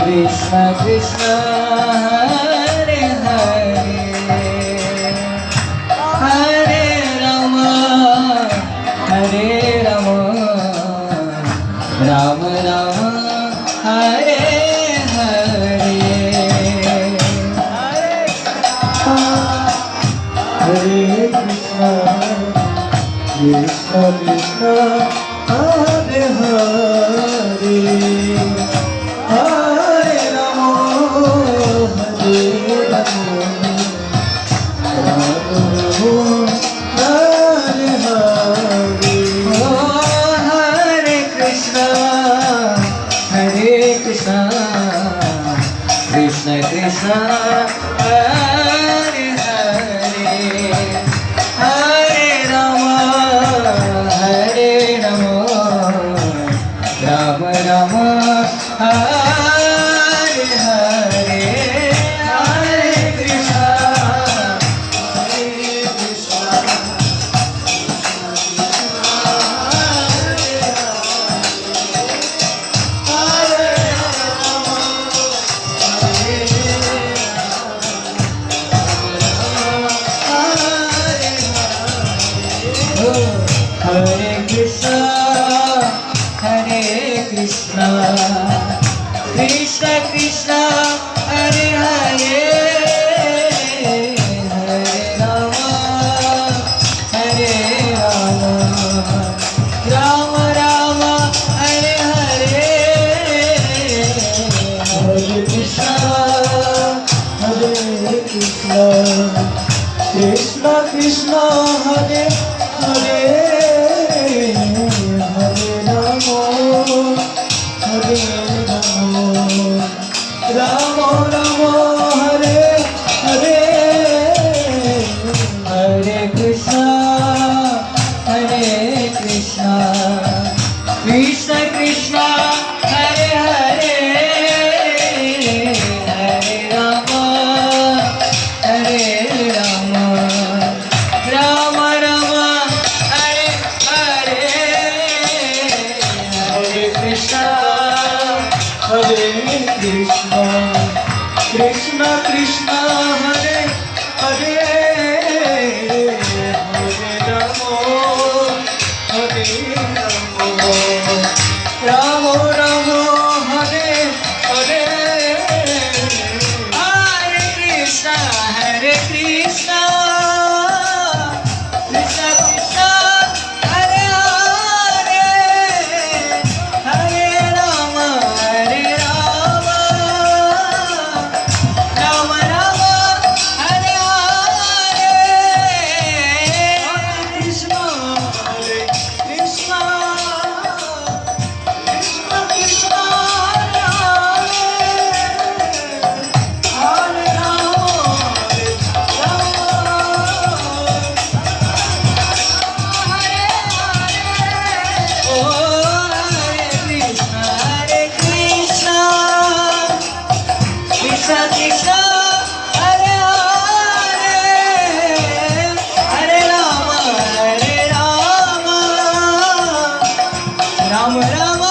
Krishna Krishna Hare Hare Hare Rama Hare Rama Rama Rama Hare Hare Hare Krishna Krishna Krishna Hare Hare Hare Rama Hare Rama Rama Rama Hare Hare Hare Krishna Krishna Krishna Hare Hare Hare Rama Hare Rama Rama Rama Hare Hare Hare Krishna Hare Krishna Hare Krishna Krishna Krishna Hare Hare Hare Rama Hare Rama Rama Rama Hare Hare Hare Krishna Hare Krishna Krishna Krishna Hare Hare Hare Rama Hare Rama Rama Rama Hare Hare Hare Krishna Krishna Krishna Hare Hare Hare Rama Hare Rama Rama Rama Hare Hare Hare Krishna Krishna Krishna Hare Hare Hare Rama Hare Rama Rama Rama Hare Hare Hare Krishna Krishna Krishna Hare Hare Hare Rama Hare Rama Rama Rama Hare Hare Hare Krishna Krishna Krishna Krishna Hare Hare Hare Krishna Krishna Hare Hare Hare Rama Hare Rama Rama Rama